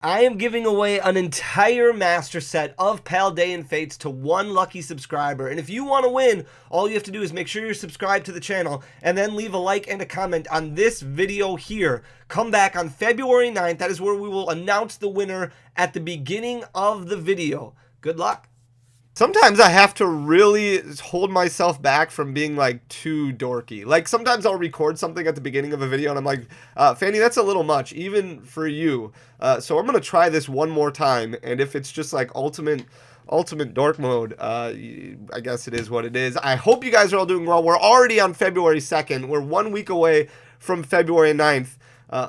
I am giving away an entire master set of Paldean Fates to one lucky subscriber. And if you want to win, all you have to do is make sure you're subscribed to the channel and then leave a like and a comment on this video here. Come back on February 9th. That is where we will announce the winner at the beginning of the video. Good luck. Sometimes I have to really hold myself back from being like too dorky. Like sometimes I'll record something at the beginning of a video and I'm like, Fanny, that's a little much, even for you. So I'm gonna try this one more time, and if it's just like ultimate dork mode, I guess it is what it is. I hope you guys are all doing well. We're already on February 2nd. We're 1 week away from February 9th.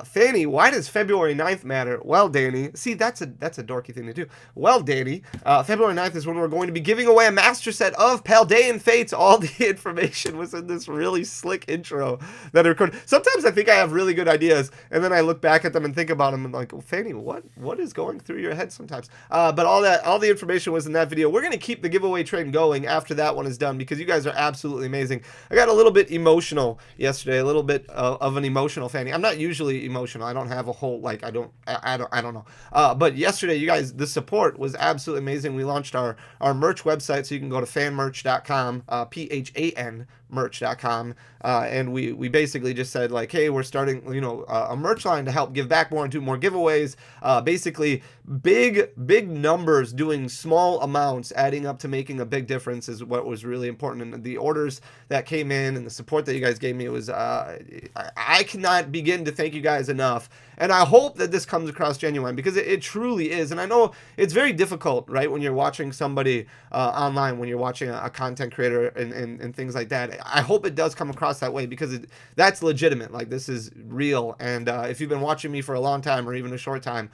Fanny, why does February 9th matter? Well, Danny, see, that's a dorky thing to do. Well, Danny, February 9th is when we're going to be giving away a master set of Paldean Fates. All the information was in this really slick intro that I recorded. Sometimes I think I have really good ideas, and then I look back at them and think about them and like, oh, Fanny, what is going through your head sometimes? But all the information was in that video. We're going to keep the giveaway train going after that one is done because you guys are absolutely amazing. I got a little bit emotional yesterday, a little bit of an emotional Fanny. I'm not usually emotional. I don't have a whole I don't know. But yesterday, you guys, the support was absolutely amazing. We launched our merch website, so you can go to fanmerch.com, PHAN merch.com, and we basically just said like, hey, we're starting a merch line to help give back more and do more giveaways. Basically big numbers doing small amounts adding up to making a big difference is what was really important. And the orders that came in and the support that you guys gave me was I cannot begin to thank you guys enough. And I hope that this comes across genuine, because it truly is. And I know it's very difficult, right, when you're watching somebody online, when you're watching a content creator and things like that. I hope it does come across that way, because that's legitimate. Like, this is real. And if you've been watching me for a long time or even a short time,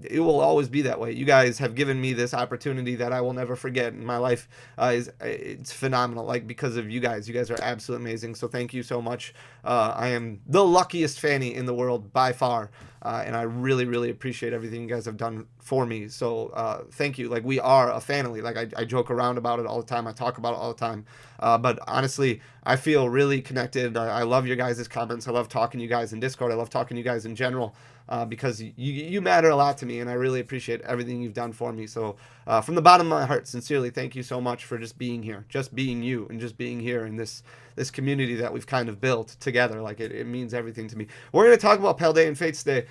it will always be that way. You guys have given me this opportunity that I will never forget in my life. It's phenomenal, like, because of you guys. You guys are absolutely amazing. So thank you so much. I am the luckiest Fanny in the world by far. And I really appreciate everything you guys have done for me. So thank you. Like, we are a family. Like, I joke around about it all the time. I talk about it all the time. But honestly, I feel really connected. I love your guys' comments. I love talking to you guys in Discord. I love talking to you guys in general. Because you matter a lot to me, and I really appreciate everything you've done for me. So from the bottom of my heart, sincerely, thank you so much for just being here, just being you, and just being here in this community that we've kind of built together. Like, it means everything to me. We're going to talk about Paldean Fates today,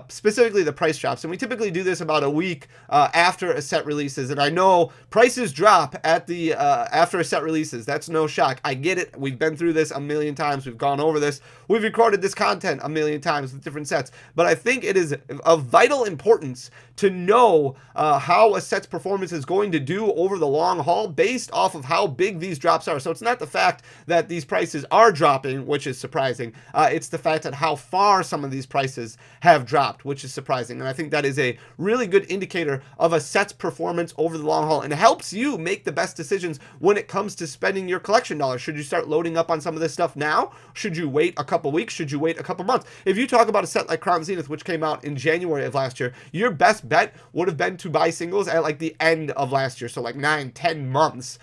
specifically the price drops, and we typically do this about a week after a set releases. And I know prices drop at the after a set releases. That's no shock. I get it. We've been through this a million times. We've gone over this. We've recorded this content a million times with different sets. But I think it is of vital importance to know how a set's performance is going to do over the long haul based off of how big these drops are. So it's not the fact that these prices are dropping, which is surprising. It's the fact that how far some of these prices have dropped, which is surprising. And I think that is a really good indicator of a set's performance over the long haul, and helps you make the best decisions when it comes to spending your collection dollars. Should you start loading up on some of this stuff now? Should you wait a couple weeks? Should you wait a couple months? If you talk about a set like Crown Zenith, which came out in January of last year, your best bet would have been to buy singles at like the end of last year. So like 9-10 months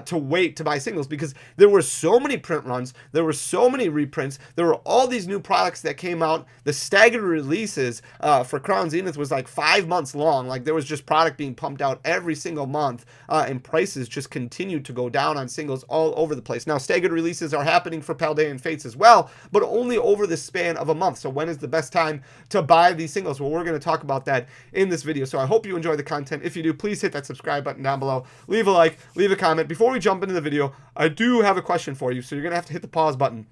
to wait to buy singles, because there were so many print runs, there were so many reprints, there were all these new products that came out. The staggered releases for Crown Zenith was like 5 months long. Like, there was just product being pumped out every single month, and prices just continued to go down on singles all over the place. Now, staggered releases are happening for Paldean Fates as well, but only over the span of a month. So when is the best time to buy these singles? Well, we're going to talk about that in this video. So I hope you enjoy the content. If you do, please hit that subscribe button down below, leave a like, leave a comment. Before we jump into the video, I do have a question for you, so you're gonna have to hit the pause button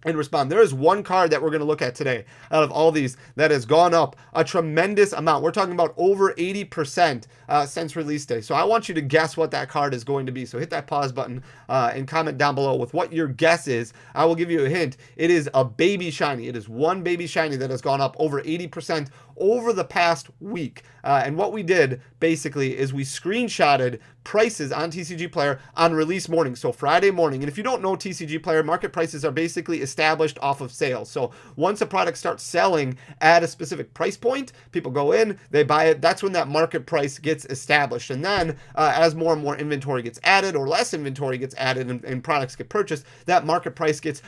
and respond. There is one card that we're going to look at today out of all these that has gone up a tremendous amount. We're talking about over 80% since release day. So I want you to guess what that card is going to be. So hit that pause button and comment down below with what your guess is. I will give you a hint. It is a baby shiny. It is one baby shiny that has gone up over 80% over the past week. And what we did basically is we screenshotted prices on TCG Player on release morning, so Friday morning. And if you don't know TCG Player, market prices are basically established off of sales. So once a product starts selling at a specific price point, people go in, they buy it. That's when that market price gets established. And then as more and more inventory gets added, or less inventory gets added, and products get purchased, that market price gets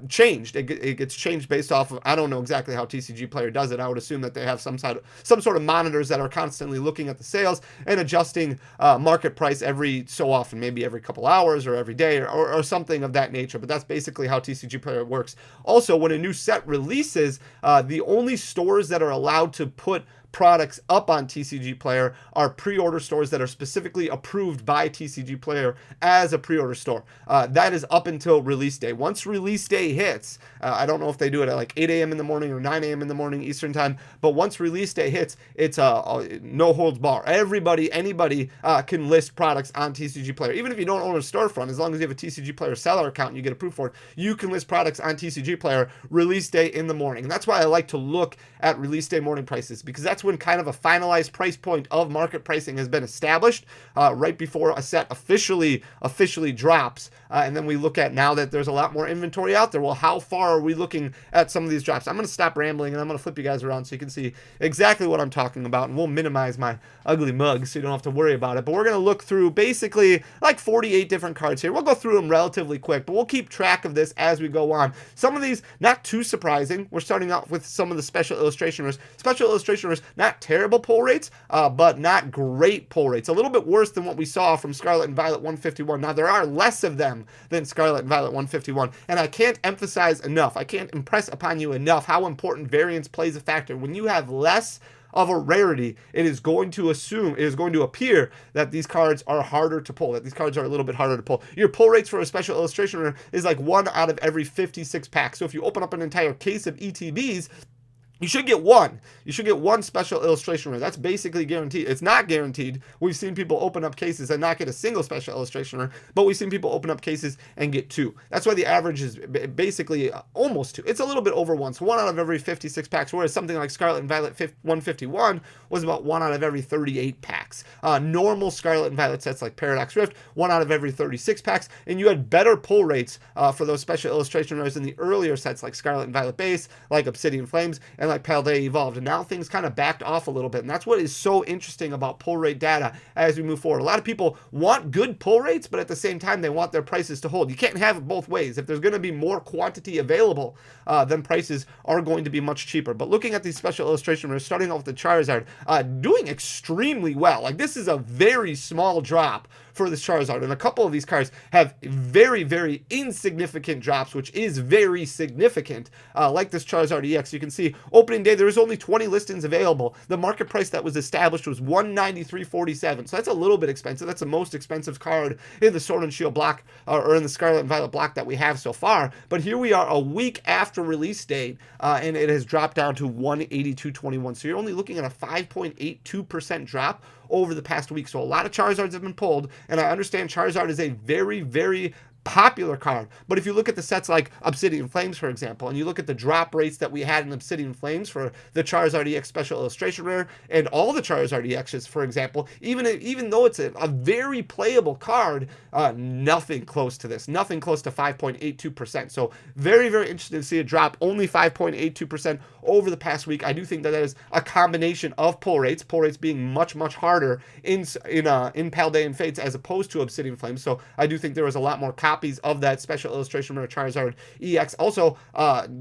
changed. It gets changed based off of, I don't know exactly how TCG Player does it. I would assume that that they have some sort of monitors that are constantly looking at the sales and adjusting market price every so often, maybe every couple hours or every day or something of that nature. But that's basically how TCG Player works. Also, when a new set releases, the only stores that are allowed to put products up on TCG Player are pre-order stores that are specifically approved by TCG Player as a pre-order store. That is up until release day. Once release day hits, I don't know if they do it at like 8 a.m. in the morning or 9 a.m. in the morning Eastern time, but once release day hits, it's no holds bar. Anybody can list products on TCG Player. Even if you don't own a storefront, as long as you have a TCG Player seller account and you get approved for it, you can list products on TCG Player release day in the morning. And that's why I like to look at release day morning prices, because that's when kind of a finalized price point of market pricing has been established right before a set officially drops. And then we look at, now that there's a lot more inventory out there, well, how far are we looking at some of these drops? I'm going to stop rambling and I'm going to flip you guys around so you can see exactly what I'm talking about, and we'll minimize my ugly mug so you don't have to worry about it. But we're going to look through basically like 48 different cards here. We'll go through them relatively quick, but we'll keep track of this as we go on. Some of these, not too surprising. We're starting off with some of the special illustration rares. Special illustration rares, not terrible pull rates, but not great pull rates. A little bit worse than what we saw from Scarlet and Violet 151. Now, there are less of them than Scarlet and Violet 151, and I can't emphasize enough, I can't impress upon you enough how important variance plays a factor. When you have less of a rarity, it is going to appear that these cards are harder to pull, that these cards are a little bit harder to pull. Your pull rates for a special illustration rare is like 1 out of every 56 packs. So if you open up an entire case of ETBs, you should get one. You should get one special illustration rare. That's basically guaranteed. It's not guaranteed. We've seen people open up cases and not get a single special illustration rare, but we've seen people open up cases and get 2. That's why the average is basically almost 2. It's a little bit over 1. So 1 out of every 56 packs, whereas something like Scarlet and Violet 151 was about 1 out of every 38 packs. Normal Scarlet and Violet sets like Paradox Rift, 1 out of every 36 packs, and you had better pull rates for those special illustration rares in the earlier sets like Scarlet and Violet Base, like Obsidian Flames, and like Paldean Evolved. And now things kind of backed off a little bit, and that's what is so interesting about pull rate data as we move forward. A lot of people want good pull rates, but at the same time they want their prices to hold. You can't have it both ways. If there's going to be more quantity available, then prices are going to be much cheaper. But looking at these special illustration rares, starting off with the Charizard, doing extremely well. Like, this is a very small drop for this Charizard, and a couple of these cards have very, very insignificant drops, which is very significant. Like this Charizard EX, you can see opening day there was only 20 listings available. The market price that was established was $193.47, so that's a little bit expensive. That's the most expensive card in the Sword and Shield block, or in the Scarlet and Violet block that we have so far. But here we are a week after release date, and it has dropped down to $182.21. So you're only looking at a 5.82% drop over the past week. So a lot of Charizards have been pulled, and I understand Charizard is a very, very popular card. But if you look at the sets like Obsidian Flames, for example, and you look at the drop rates that we had in Obsidian Flames for the Charizard EX Special Illustration Rare and all the Charizard EXs, for example, even though it's a very playable card, nothing close to this, nothing close to 5.82%. So very, very interesting to see it drop only 5.82% over the past week. I do think that is a combination of pull rates being much, much harder in Paldean Fates as opposed to Obsidian Flames. So I do think there was a lot more copies of that Special Illustration Rare Charizard EX. Also,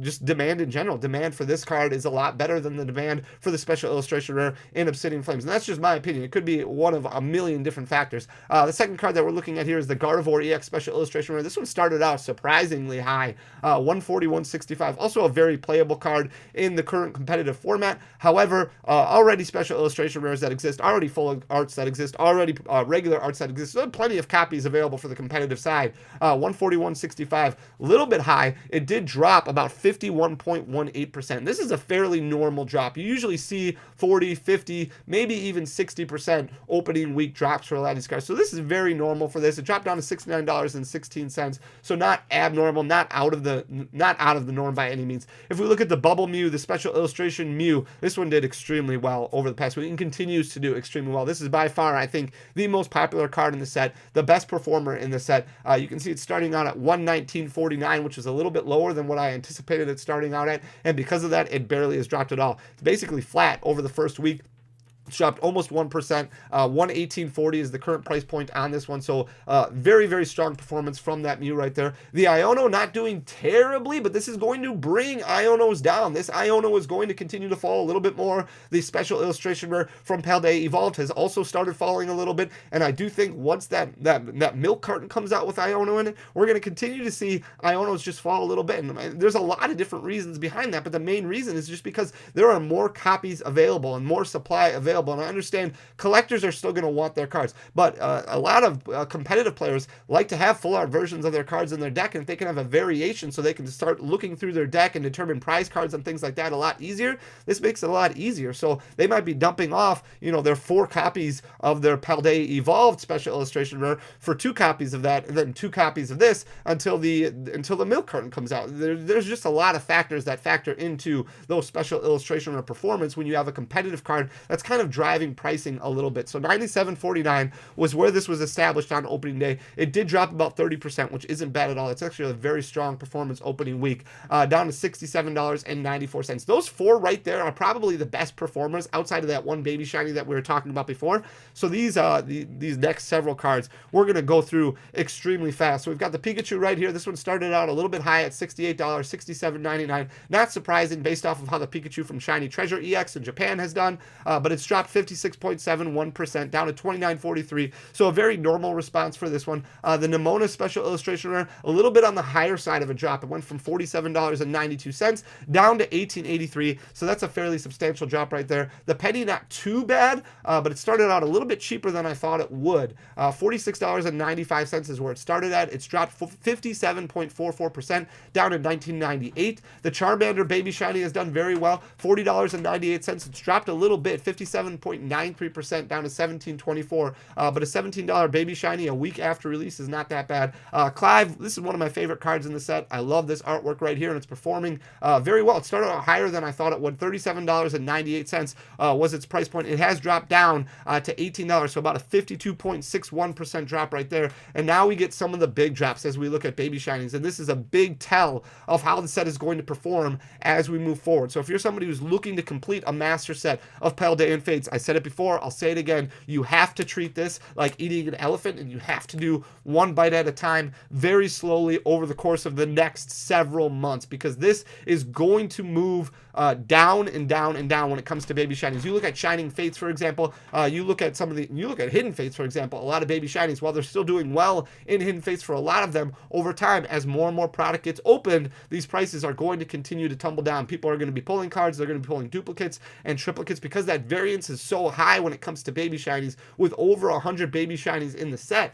just demand in general. Demand for this card is a lot better than the demand for the Special Illustration Rare in Obsidian Flames. And that's just my opinion. It could be one of a million different factors. The second card that we're looking at here is the Gardevoir EX Special Illustration Rare. This one started out surprisingly high, 141.65. Also a very playable card in the current competitive format. However, already Special Illustration Rares that exist, already full arts that exist, already regular arts that exist. So plenty of copies available for the competitive side. 141.65, a little bit high. It did drop about 51.18%. This is a fairly normal drop. You usually see 40, 50, maybe even 60% opening week drops for a lot of these cards. So this is very normal for this. It dropped down to $69.16. So not abnormal, not out of the norm by any means. If we look at the Bubble Mew, the Special Illustration Mew, this one did extremely well over the past week and continues to do extremely well. This is by far, I think, the most popular card in the set, the best performer in the set. You can see it's starting out at 119.49, which is a little bit lower than what I anticipated it starting out at, and because of that, it barely has dropped at all. It's basically flat over the first week. It's dropped almost 1%. 118.40 is the current price point on this one. So very, very strong performance from that Mew right there. The Iono not doing terribly, but this is going to bring Ionos down. This Iono is going to continue to fall a little bit more. The special illustration rare from Paldean Evolved has also started falling a little bit. And I do think once that milk carton comes out with Iono in it, we're going to continue to see Ionos just fall a little bit. And there's a lot of different reasons behind that, but the main reason is just because there are more copies available and more supply available. And I understand collectors are still going to want their cards, but a lot of competitive players like to have full art versions of their cards in their deck, and if they can have a variation so they can start looking through their deck and determine prize cards and things like that a lot easier, this makes it a lot easier. So they might be dumping off, their 4 copies of their Paldean Evolved special illustration rare for 2 copies of that, and then 2 copies of this until the milk carton comes out. There's just a lot of factors that factor into those special illustration rare performance when you have a competitive card that's kind of driving pricing a little bit. So 97.49 was where this was established on opening day. It did drop about 30%, which isn't bad at all. It's actually a very strong performance opening week, down to $67.94. Those 4 right there are probably the best performers outside of that one baby shiny that we were talking about before. So these next several cards we're going to go through extremely fast. So we've got the Pikachu right here. This one started out a little bit high at $68, $67.99. Not surprising based off of how the Pikachu from Shiny Treasure EX in Japan has done, but it's dropped 56.71%, down to $29.43. So a very normal response for this one. The Nimona special illustration rare, a little bit on the higher side of a drop. It went from $47.92 down to $18.83. So that's a fairly substantial drop right there. The penny not too bad, but it started out a little bit cheaper than I thought it would. $46.95 is where it started at. It's dropped 57.44%, down to $19.98. The Charmander baby shiny has done very well. $40.98. It's dropped a little bit, 57.93%, down to $17.24. But a $17 baby shiny a week after release is not that bad. Clive, this is one of my favorite cards in the set. I love this artwork right here, and it's performing very well. It started out higher than I thought it would. $37.98 was its price point. It has dropped down to $18, so about a 52.61% drop right there. And now we get some of the big drops as we look at baby shinies, and this is a big tell of how the set is going to perform as we move forward. So if you're somebody who's looking to complete a master set of Paldean Fates, I said it before, I'll say it again, you have to treat this like eating an elephant, and you have to do one bite at a time, very slowly over the course of the next several months, because this is going to move down and down and down when it comes to baby shinies. You look at Shining Fates, for example. You look at Hidden Fates, for example. A lot of baby shinies, while they're still doing well in Hidden Fates for a lot of them, over time, as more and more product gets opened, these prices are going to continue to tumble down. People are going to be pulling cards. They're going to be pulling duplicates and triplicates because that variance is so high when it comes to baby shinies. With over 100 baby shinies in the set,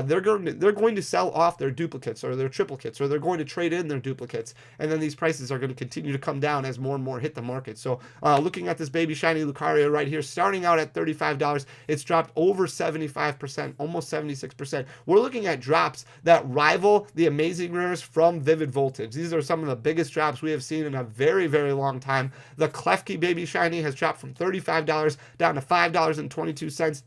they're going to sell off their duplicates or their triplicates, or they're going to trade in their duplicates, and then these prices are going to continue to come down as more and more hit the market. So looking at this baby shiny Lucario right here, starting out at $35, it's dropped over 75%, almost 76%. We're looking at drops that rival the amazing rares from Vivid Voltage. These are some of the biggest drops we have seen in a very, very long time. The Klefki baby shiny has dropped from $35 down to $5.22.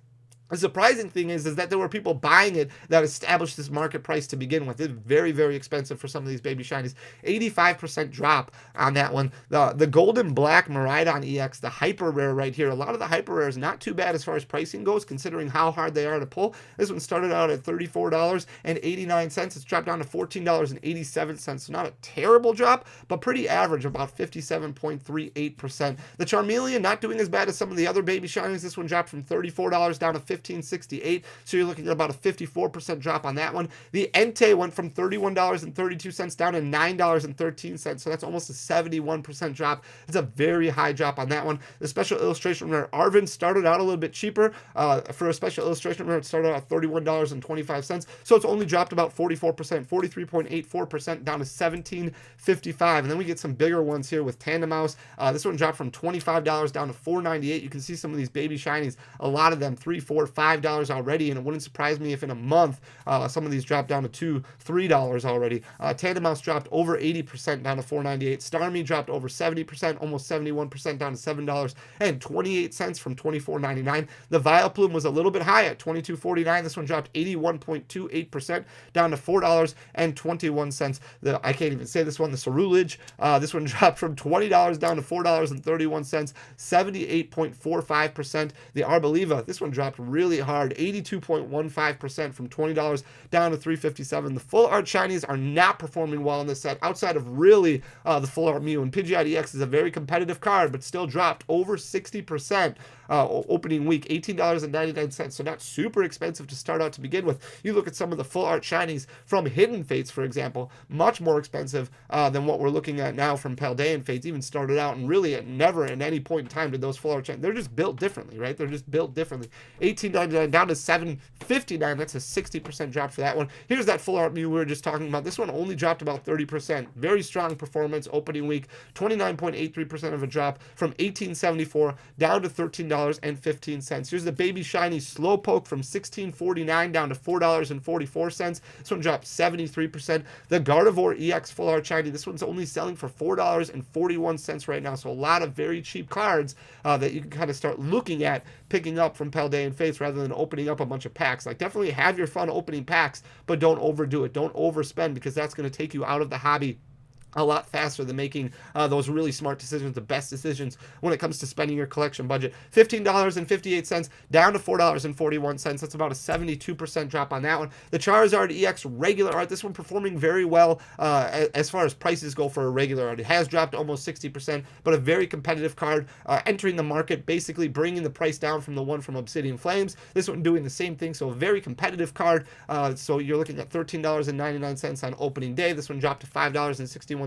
The surprising thing is that there were people buying it that established this market price to begin with. It's very, very expensive for some of these baby shinies. 85% drop on that one. The Golden Black Miraidon EX, the hyper rare right here. A lot of the hyper rares not too bad as far as pricing goes, considering how hard they are to pull. This one started out at $34.89. It's dropped down to $14.87. So not a terrible drop, but pretty average, about 57.38%. The Charmeleon not doing as bad as some of the other baby shinies. This one dropped from $34 down to $15.68, so you're looking at about a 54% drop on that one. The Entei went from $31.32 down to $9.13, so that's almost a 71% drop. It's a very high drop on that one. The special illustration rare Arven started out a little bit cheaper. For a special illustration rare, it started out at $31.25, so it's only dropped about 44%, 43.84%, down to $17.55. And then we get some bigger ones here with Tandem Mouse. This one dropped from $25 down to $4.98. You can see some of these baby shinies, a lot of them $3, $4, $4, $5 already, and it wouldn't surprise me if in a month some of these drop down to $2, $3 already. Tandem Mouse dropped over 80% down to $4.98. Starmie dropped over 70%, almost 71% down to $7.28 from $24.99. The Vileplume was a little bit high at $22.49. This one dropped 81.28% down to $4.21. I can't even say this one. The Cerulege, this one dropped from $20 down to $4.31, 78.45%. The Arboliva, this one dropped really hard, 82.15% from $20 down to $3.57. The Full Art Shinies are not performing well in this set outside of really the Full Art Mew. And Pidgeot EX is a very competitive card, but still dropped over 60% opening week, $18.99. So not super expensive to start out to begin with. You look at some of the Full Art Shinies from Hidden Fates, for example, much more expensive than what we're looking at now from Paldean Fates. Even started out, and really never at any point in time did those Full Art Shinies. They're just built differently, right? They're just built differently. $18.99 down to $7.59. That's a 60% drop for that one. Here's that Full Art Mew we were just talking about. This one only dropped about 30%. Very strong performance opening week. 29.83% of a drop from $18.74 down to $13.15. Here's the Baby Shiny Slowpoke from $16.49 down to $4.44. This one dropped 73%. The Gardevoir EX Full Art Shiny, this one's only selling for $4.41 right now. So a lot of very cheap cards that you can kind of start looking at picking up from Paldean Fates rather than opening up a bunch of packs. Like, definitely have your fun opening packs, but don't overdo it. Don't overspend, because that's going to take you out of the hobby a lot faster than making those really smart decisions, the best decisions when it comes to spending your collection budget. $15.58 down to $4.41. That's about a 72% drop on that one. The Charizard EX regular art, this one performing very well as far as prices go for a regular art. It has dropped almost 60%, but a very competitive card entering the market, basically bringing the price down from the one from Obsidian Flames. This one doing the same thing, so a very competitive card. So you're looking at $13.99 on opening day. This one dropped to $5.61.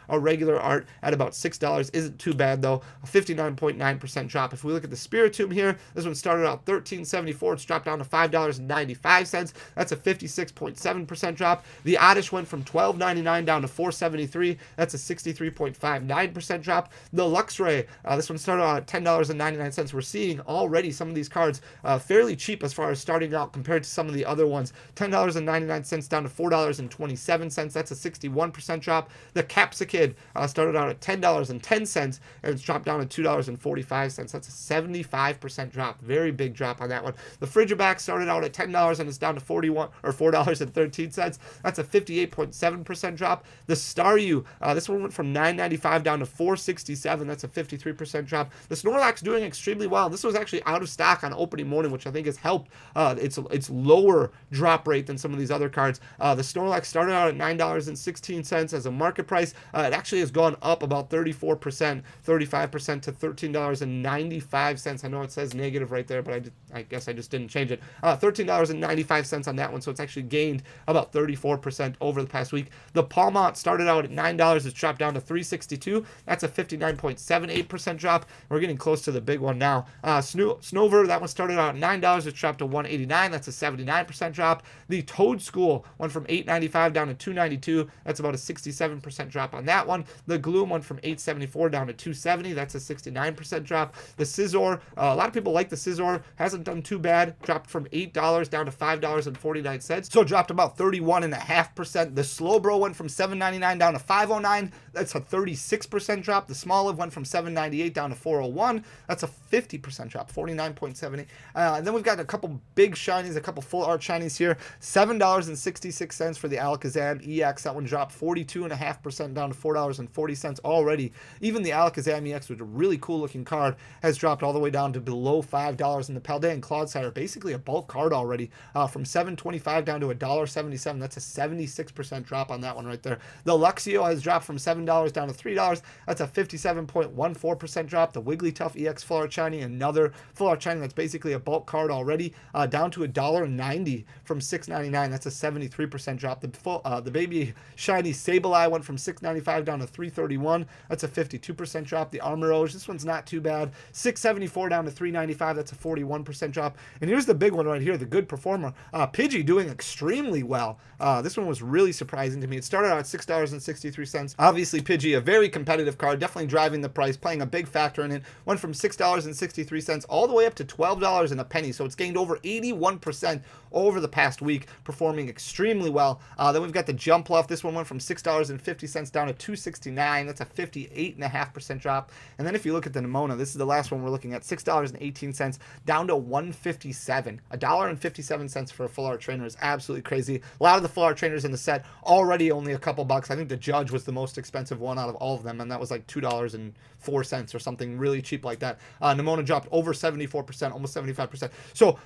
A regular art at about $6 isn't too bad, though. A 59.9% drop. If we look at the Spiritomb here, this one started out $13.74. It's dropped down to $5.95. That's a 56.7% drop. The Oddish went from $12.99 down to $4.73. That's a 63.59% drop. The Luxray, this one started out at $10.99. We're seeing already some of these cards fairly cheap as far as starting out compared to some of the other ones. $10.99 down to $4.27. That's a 61% drop. The Capsicid started out at $10.10 and it's dropped down to $2.45. That's a 75% drop. Very big drop on that one. The Frigiback started out at $10 and it's down to $4.13. That's a 58.7% drop. The Staryu, this one went from $9.95 down to $4.67. That's a 53% drop. The Snorlax doing extremely well. This was actually out of stock on opening morning, which I think has helped its lower drop rate than some of these other cards. The Snorlax started out at $9.16 as a market price. It actually has gone up about 34%, 35% to $13.95. I know it says negative right there, but I guess I just didn't change it. $13.95 on that one, so it's actually gained about 34% over the past week. The Palmont started out at $9. It's dropped down to $3.62. That's a 59.78% drop. We're getting close to the big one now. Snover, that one started out at $9. It's dropped to $1.89. That's a 79% drop. The Toad School went from $8.95 down to $2.92. That's about a 67% drop on that one. The Gloom went from $8.74 down to $2.70. That's a 69% drop. The Scizor, a lot of people like the Scizor. Hasn't done too bad. Dropped from $8 down to $5.49. So dropped about 31.5%. The Slowbro went from $7.99 down to $5.09. That's a 36% drop. The Smoliv went from $7.98 down to $4.01. That's a 50% drop, 49.78. And then we've got a couple big shinies, a couple full art shinies here. $7.66 for the Alakazam EX. That one dropped 42.5% down to $4.40 already. Even the Alakazam EX, which is a really cool looking card, has dropped all the way down to below $5. And the Paldean Clodsire, basically a bulk card already, from $7.25 down to $1.77. That's a 76% drop on that one right there. The Luxio has dropped from $7 down to $3. That's a 57.14% drop. The Wigglytuff EX Full Art Shiny, another Full Art Shiny that's basically a bulk card already, down to $1.90 from $6.99. That's a 73% drop. The Baby Shiny Sableye went from from $6.95 down to $3.31. That's a 52% drop. The Armorage, this one's not too bad. $6.74 down to $3.95. That's a 41% drop. And here's the big one right here, the good performer. Pidgey doing extremely well. This one was really surprising to me. It started out at $6.63. Obviously, Pidgey, a very competitive card, definitely driving the price, playing a big factor in it. Went from $6.63 all the way up to $12 and a penny. So it's gained over 81% over the past week, performing extremely well. Then we've got the Jumpluff. This one went from $6.50 down to $2.69. That's a 58.5% drop. And then if you look at the Nimona, this is the last one we're looking at, $6.18 down to $1.57. $1.57 for a full art trainer is absolutely crazy. A lot of the full art trainers in the set already only a couple bucks. I think the Judge was the most expensive one out of all of them, and that was like $2.04 or something really cheap like that. Nimona dropped over 74%, almost 75%. So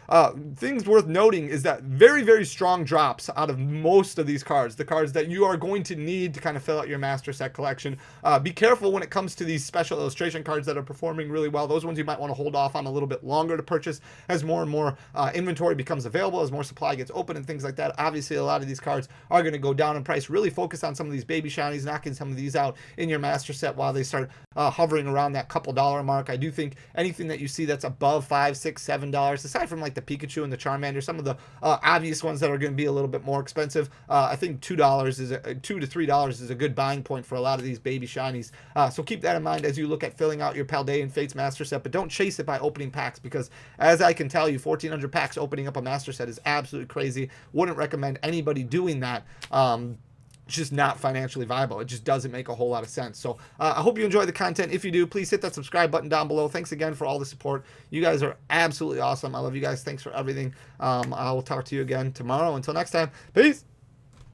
things worth noting is that very, very strong drops out of most of these cards, the cards that you are going to need to kind of fill out your master set collection. Be careful when it comes to these special illustration cards that are performing really well. Those ones you might want to hold off on a little bit longer to purchase as more and more inventory becomes available, as more supply gets open and things like that. Obviously, a lot of these cards are going to go down in price. Really focus on some of these baby shinies, knocking some of these out in your master set while they start hovering around that couple dollar mark. I do think anything that you see that's above $5, $6, $7, aside from like the Pikachu and the Charmander, some of the obvious ones that are going to be a little bit more expensive, I think $2 is $2 to $3 is a good buying point for a lot of these baby shinies. So keep that in mind as you look at filling out your Paldean Fates Master Set, but don't chase it by opening packs, because as I can tell you, 1,400 packs opening up a Master Set is absolutely crazy. Wouldn't recommend anybody doing that. It's just not financially viable. It just doesn't make a whole lot of sense. So I hope you enjoy the content. If you do, please hit that subscribe button down below. Thanks again for all the support. You guys are absolutely awesome. I love you guys. Thanks for everything. I will talk to you again tomorrow. Until next time, peace.